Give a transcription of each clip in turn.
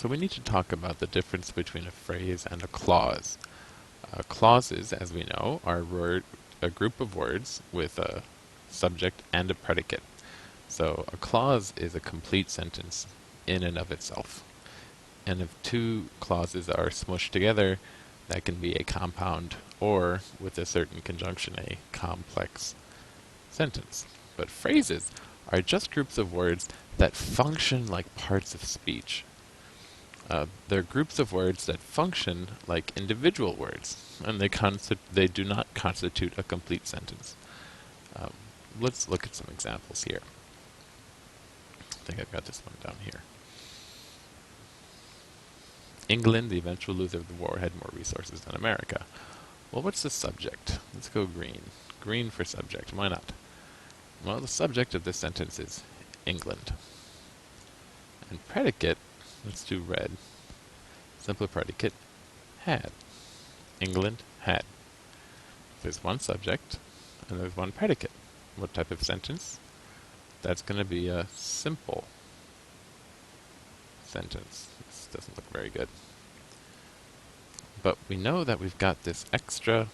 So we need to talk about the difference between a phrase and a clause. Clauses, as we know, are a group of words with a subject and a predicate. So a clause is a complete sentence in and of itself. And if two clauses are smushed together, that can be a compound or, with a certain conjunction, a complex sentence. But phrases are just groups of words that function like parts of speech. They're groups of words that function like individual words, and they do not constitute a complete sentence. Let's look at some examples here. I think I've got this one down here. England, the eventual loser of the war, had more resources than America. Well, what's the subject? Let's go green. Green for subject. Why not? Well, the subject of this sentence is England. And predicate, let's do red. Simple predicate, had. England had. There's one subject, and there's one predicate. What type of sentence? That's going to be a simple sentence. This doesn't look very good. But we know that we've got this extra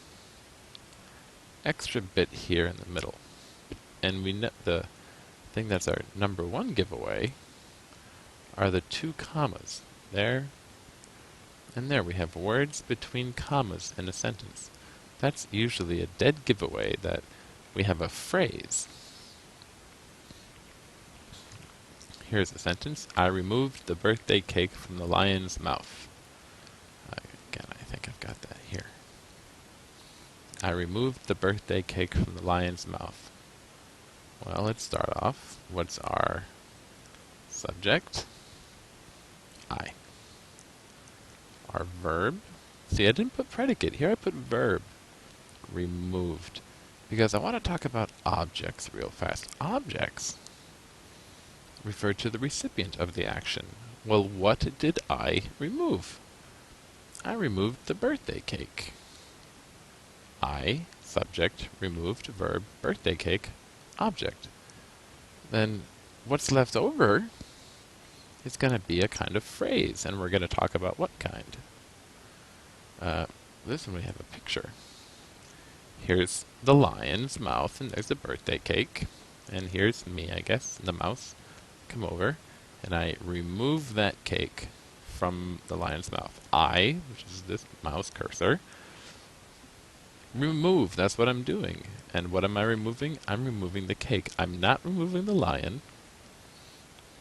bit here in the middle. And we know the thing that's our number one giveaway are the two commas. There and there. We have words between commas in a sentence. That's usually a dead giveaway that we have a phrase. Here's a sentence. I removed the birthday cake from the lion's mouth. Again, I think I've got that here. I removed the birthday cake from the lion's mouth. Well, let's start off. What's our subject? I. Our verb? See, I didn't put predicate. Here I put verb. Removed. Because I want to talk about objects real fast. Objects refer to the recipient of the action. Well, what did I remove? I removed the birthday cake. I, subject, removed, verb, birthday cake, object. Then what's left over is going to be a kind of phrase, and we're going to talk about what kind. This one we have a picture. Here's the lion's mouth, and there's the birthday cake. And here's me, I guess, the mouse. Come over, and I remove that cake from the lion's mouth. I, which is this mouse cursor, remove. That's what I'm doing. And what am I removing? I'm removing the cake. I'm not removing the lion.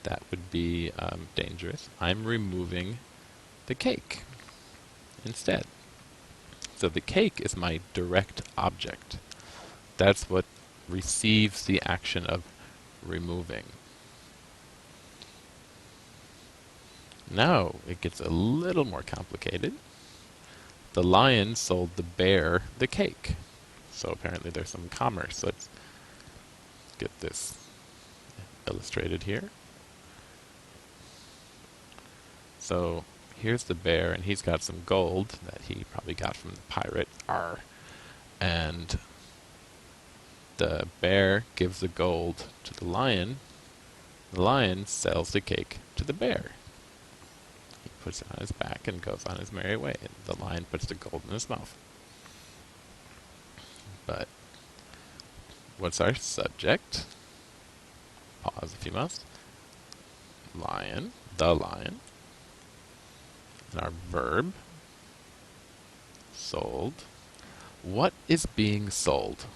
That would be dangerous. I'm removing the cake instead. So the cake is my direct object. That's what receives the action of removing. Now it gets a little more complicated. The lion sold the bear the cake. So apparently there's some commerce. Let's get this illustrated here. So here's the bear, and he's got some gold that he probably got from the pirate. Arr. And the bear gives the gold to the lion. The lion sells the cake to the bear. He puts it on his back and goes on his merry way. And the lion puts the gold in his mouth. But what's our subject? Pause if you must. Lion, the lion. And our verb, sold. What is being sold?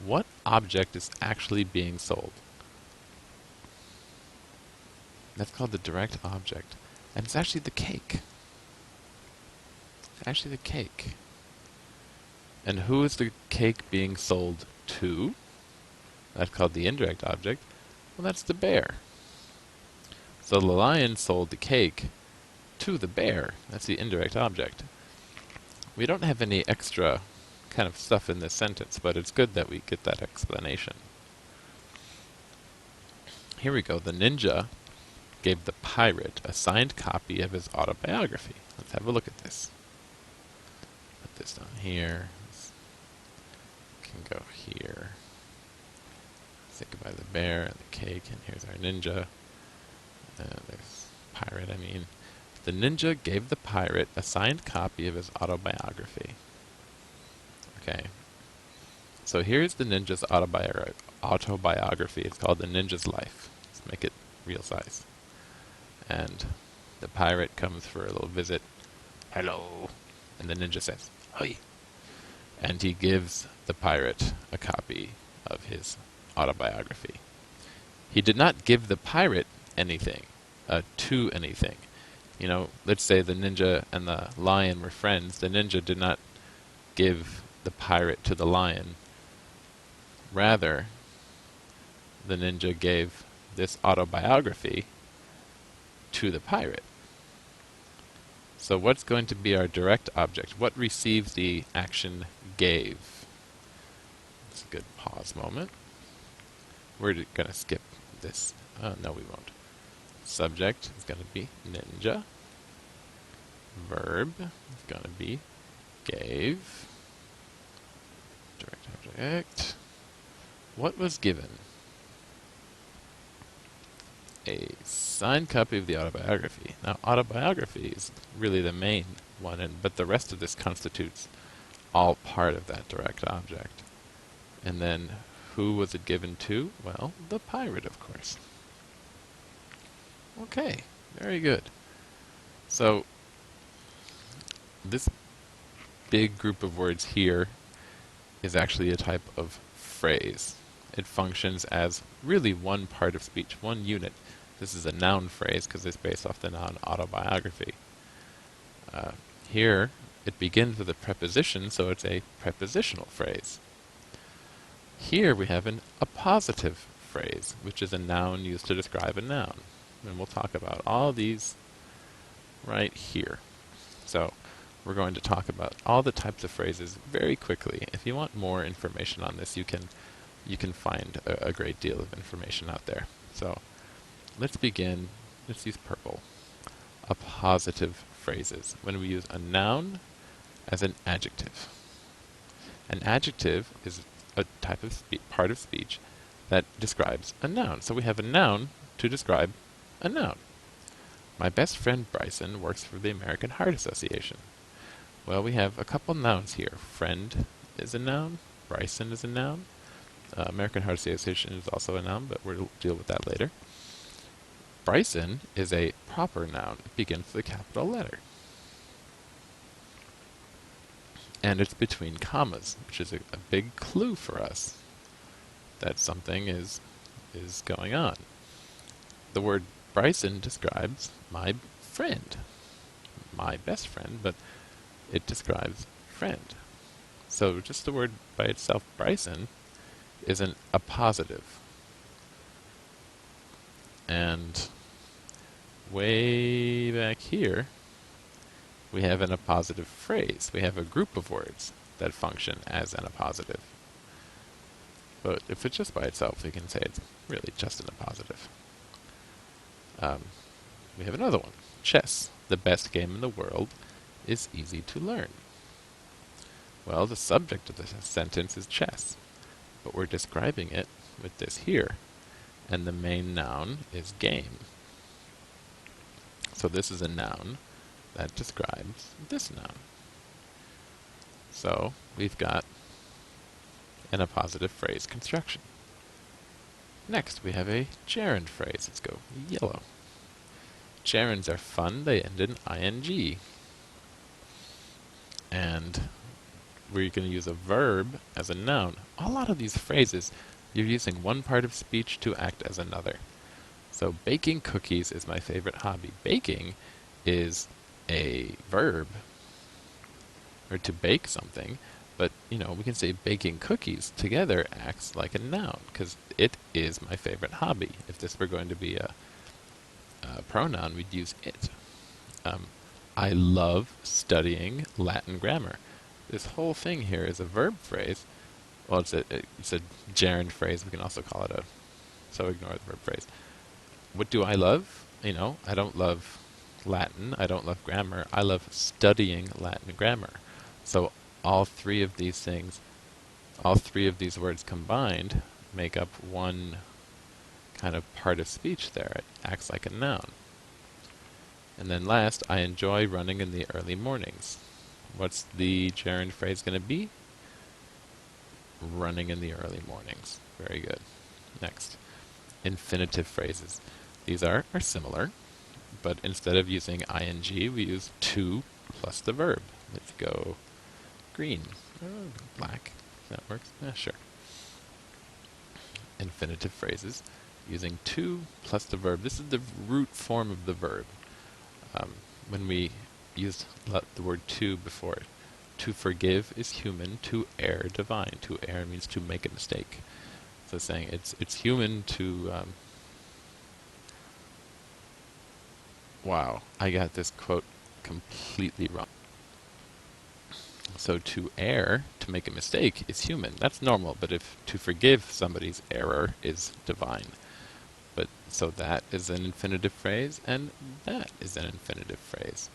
What object is actually being sold? That's called the direct object. And it's actually the cake. It's actually the cake. And who is the cake being sold to? That's called the indirect object. Well, that's the bear. So the lion sold the cake to the bear. That's the indirect object. We don't have any extra kind of stuff in this sentence, but it's good that we get that explanation. Here we go. The ninja gave the pirate a signed copy of his autobiography. Let's have a look at this. Put this down here. This can go here. Say goodbye to the bear and the cake, and here's our ninja. There's pirate, I mean. The ninja gave the pirate a signed copy of his autobiography. Okay, so here's the ninja's autobiography. It's called The Ninja's Life. Let's make it real size. And the pirate comes for a little visit. Hello. And the ninja says, "Hi." And he gives the pirate a copy of his autobiography. He did not give the pirate anything, to anything. You know, let's say the ninja and the lion were friends. The ninja did not give the pirate to the lion. Rather, the ninja gave this autobiography to the pirate. So what's going to be our direct object? What receives the action gave? It's a good pause moment. We're going to skip this. No, we won't. Subject is going to be ninja. Verb is going to be gave. Direct object. What was given? A signed copy of the autobiography. Now, autobiography is really the main one, but the rest of this constitutes all part of that direct object. And then, who was it given to? Well, the pirate, of course. Okay, very good. So, this big group of words here is actually a type of phrase. It functions as really one part of speech, one unit. This is a noun phrase because it's based off the noun autobiography. Here, it begins with a preposition, so it's a prepositional phrase. Here we have an appositive phrase, which is a noun used to describe a noun. And we'll talk about all these right here. So, we're going to talk about all the types of phrases very quickly. If you want more information on this, you can find a great deal of information out there. So, let's begin. Let's use purple. Appositive phrases. When we use a noun as an adjective. An adjective is a type of part of speech that describes a noun. So we have a noun to describe a noun. My best friend Bryson works for the American Heart Association. Well, we have a couple nouns here. Friend is a noun. Bryson is a noun. American Heart Association is also a noun, but we'll deal with that later. Bryson is a proper noun. It begins with a capital letter. And it's between commas, which is a big clue for us that something is going on. The word Bryson describes my friend, my best friend, but it describes friend. So just the word by itself, Bryson, is a positive. And way back here, we have an appositive phrase. We have a group of words that function as an appositive. But if it's just by itself, we can say it's really just an appositive. We have another one. Chess, the best game in the world, is easy to learn. Well, the subject of the sentence is chess, but we're describing it with this here, and the main noun is game. So this is a noun that describes this noun. So we've got an appositive phrase construction. Next, we have a gerund phrase. Let's go yellow. Gerunds are fun. They end in ing. And we're going to use a verb as a noun. A lot of these phrases, you're using one part of speech to act as another. So baking cookies is my favorite hobby. Baking is a verb, or to bake something, but we can say baking cookies together acts like a noun because it is my favorite hobby. If this were going to be a pronoun, we'd use it. I love studying Latin grammar. This whole thing here is a verb phrase. Well, it's a gerund phrase. We can also call it so ignore the verb phrase. What do I love? I don't love Latin. I don't love grammar. I love studying Latin grammar. So all three of these words combined make up one kind of part of speech there. It acts like a noun. And then last, I enjoy running in the early mornings. What's the gerund phrase going to be? Running in the early mornings. Very good. Next, infinitive phrases. These are similar, but instead of using ing, we use to plus the verb. Let's go green. Black. That works? Yeah, sure. Infinitive phrases using to plus the verb. This is the root form of the verb. When we used the word to before it, to forgive is human, to err divine. To err means to make a mistake. So saying it's human to wow, I got this quote completely wrong. So to err, to make a mistake, is human. That's normal, but if to forgive somebody's error is divine. But so that is an infinitive phrase, and that is an infinitive phrase,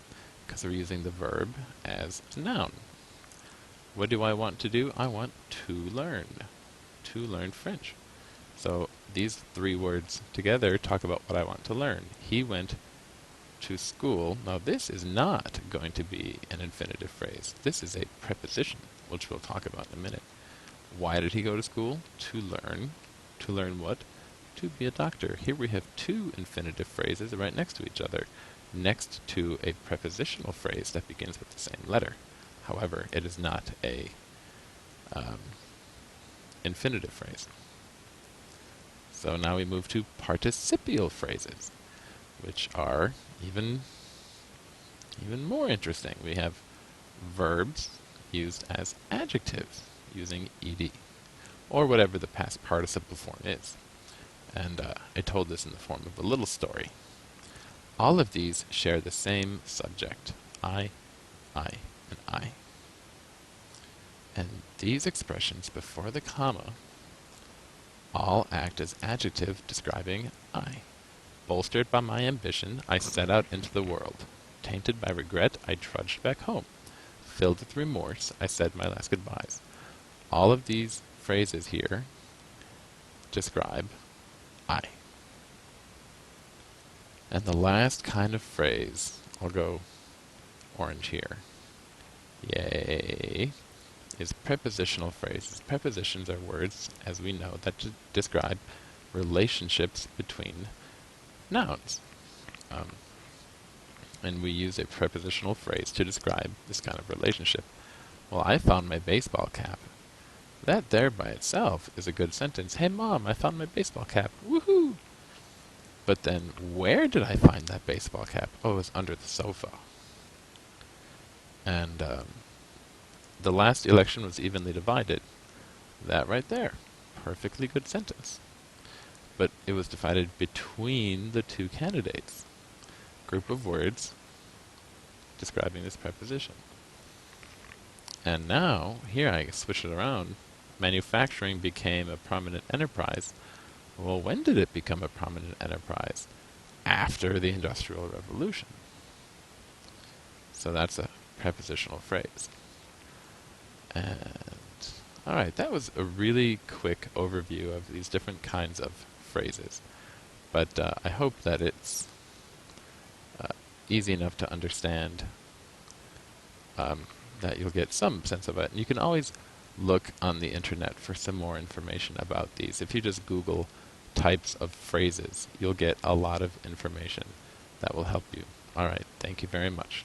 because we're using the verb as a noun. What do I want to do? I want to learn French. So these three words together talk about what I want to learn. He went to school. Now this is not going to be an infinitive phrase. This is a preposition, which we'll talk about in a minute. Why did he go to school? To learn. To learn what? To be a doctor. Here we have two infinitive phrases right next to each other, next to a prepositional phrase that begins with the same letter. However, it is not a infinitive phrase. So now we move to participial phrases, which are even more interesting. We have verbs used as adjectives using ed, or whatever the past participle form is. And I told this in the form of a little story. All of these share the same subject, I, and I. And these expressions before the comma all act as adjective describing I. Bolstered by my ambition, I set out into the world. Tainted by regret, I trudged back home. Filled with remorse, I said my last goodbyes. All of these phrases here describe I. And the last kind of phrase, I'll go orange here, yay, is prepositional phrases. Prepositions are words, as we know, that describe relationships between nouns. And we use a prepositional phrase to describe this kind of relationship. Well, I found my baseball cap. That there by itself is a good sentence. Hey Mom, I found my baseball cap. Woohoo! But then, where did I find that baseball cap? Oh, it was under the sofa. And the last election was evenly divided. That right there. Perfectly good sentence. But it was divided between the two candidates. Group of words describing this preposition. And now, here I switch it around. Manufacturing became a prominent enterprise. Well, when did it become a prominent enterprise? After the Industrial Revolution. So that's a prepositional phrase. And, alright, that was a really quick overview of these different kinds of phrases. But I hope that it's easy enough to understand, that you'll get some sense of it. And you can always look on the internet for some more information about these. If you just Google types of phrases, you'll get a lot of information that will help you. Alright, thank you very much.